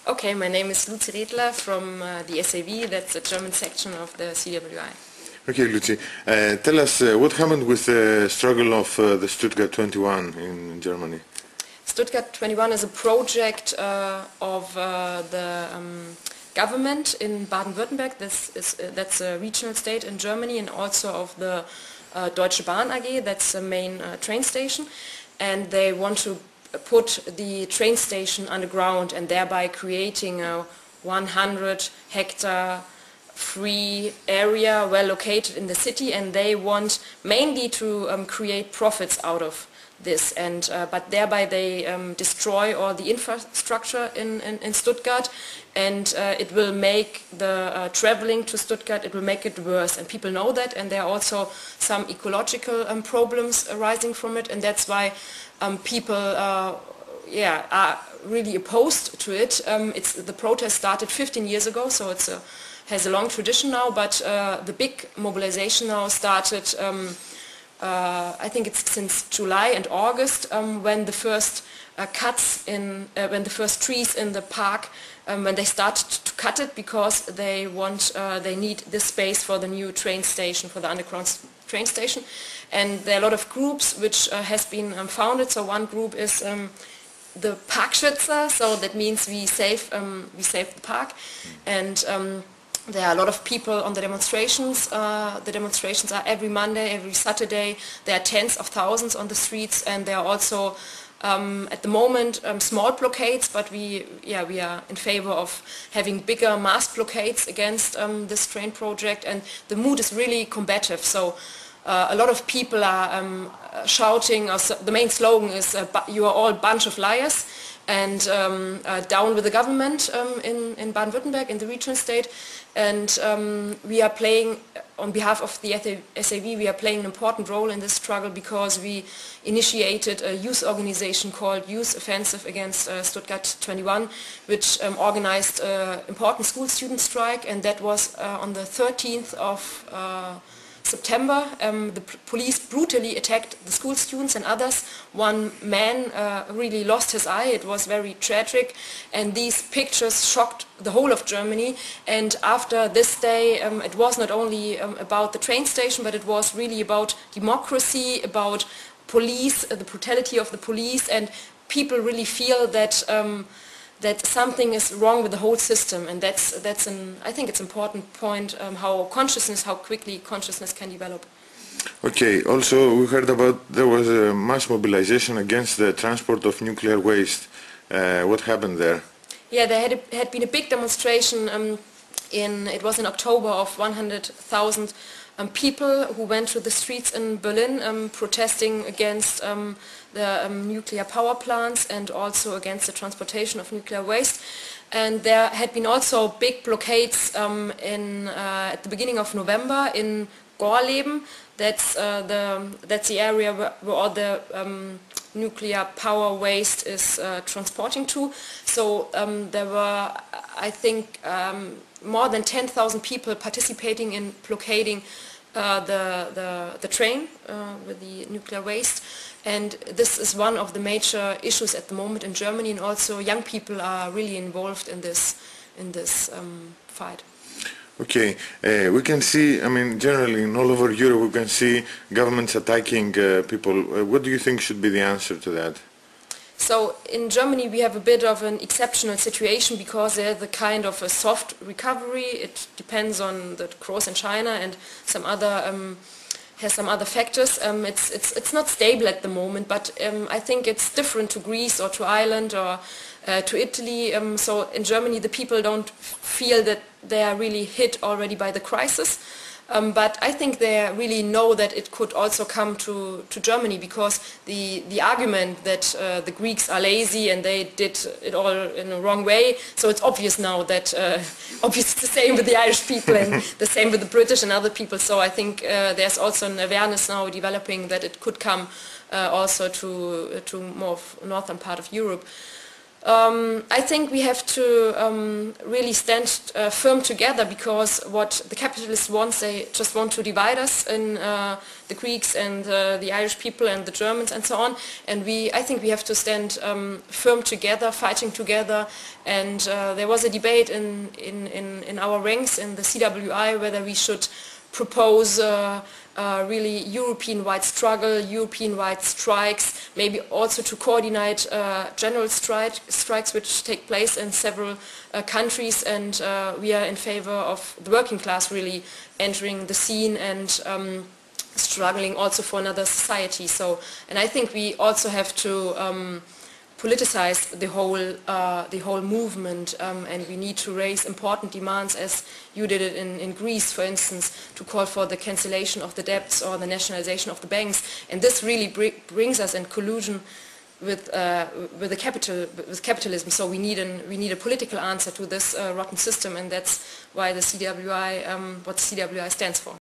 Okay, my name is Lούσι Ρέντλερ from the SAV, that's the German section of the CWI. Okay, Lúci, tell us what happened with the struggle of the Stuttgart 21 in Germany? Stuttgart 21 is a project of the government in Baden-Württemberg, that's a regional state in Germany, and also of the Deutsche Bahn AG, that's the main train station, and they want to put the train station underground and thereby creating a 100-hectare free area well located in the city, and they want mainly to create profits out of this, and but thereby they destroy all the infrastructure in Stuttgart, and it will make the traveling to Stuttgart, it will make it worse, and people know that, and there are also some ecological problems arising from it, and that's why people are really opposed to it. The protest started 15 years ago, so it has a long tradition now, but the big mobilization now started, I think it's since July and August, when the first when the first trees in the park, when they started to cut it because they need this space for the new train station, for the underground train station. And there are a lot of groups which has been founded. So one group is the Parkschützer, so that means we save the park, and there are a lot of people on the demonstrations. The demonstrations are every Monday, every Saturday. There are tens of thousands on the streets, and there are also at the moment small blockades, but we are in favor of having bigger mass blockades against this train project, and the mood is really combative. So a lot of people are shouting, the main slogan is you are all a bunch of liars, and down with the government in Baden-Württemberg, in the regional state. And we are playing, on behalf of the SAV, we are playing an important role in this struggle because we initiated a youth organization called Youth Offensive Against Stuttgart 21, which organized an important school student strike, and that was on the 13th of September. The police brutally attacked the school students and others. One man really lost his eye. It was very tragic, and these pictures shocked the whole of Germany. And after this day, it was not only about the train station, but it was really about democracy, about police, the brutality of the police, and people really feel that that something is wrong with the whole system, and I think it's an important point, how quickly consciousness can develop. Okay, also we heard there was a mass mobilization against the transport of nuclear waste. What happened there? Yeah, there had been a big demonstration it was in October, of 100,000 people who went to the streets in Berlin protesting against the nuclear power plants and also against the transportation of nuclear waste. And there had been also big blockades at the beginning of November in Gorleben. That's the area where all the nuclear power waste is transporting to. So there were, I think, more than 10,000 people participating in blockading the train with the nuclear waste, and this is one of the major issues at the moment in Germany, and also young people are really involved in this fight. Okay, we can see, generally in all over Europe we can see governments attacking people. What do you think should be the answer to that? So in Germany we have a bit of an exceptional situation because there's a kind of a soft recovery. It depends on the growth in China and some other factors. It's not stable at the moment, but I think it's different to Greece or to Ireland or to Italy. So in Germany the people don't feel that they are really hit already by the crisis. But I think they really know that it could also come to Germany, because the argument that the Greeks are lazy and they did it all in a wrong way, so it's obvious now that obviously the same with the Irish people and the same with the British and other people. So I think there's also an awareness now developing that it could come also to more northern part of Europe. I think we have to really stand firm together, because what the capitalists want, they just want to divide us in the Greeks and the Irish people and the Germans and so on. And I think we have to stand firm together, fighting together. And there was a debate in our ranks in the CWI whether we should propose really European-wide struggle, European-wide strikes, maybe also to coordinate general strikes which take place in several countries, and we are in favor of the working class really entering the scene and struggling also for another society. So, and I think we also have to politicize the whole movement, and we need to raise important demands, as you did it in Greece, for instance, to call for the cancellation of the debts or the nationalization of the banks. And this really brings us in collusion with capitalism. So we need a political answer to this rotten system, and that's why the CWI, what CWI stands for.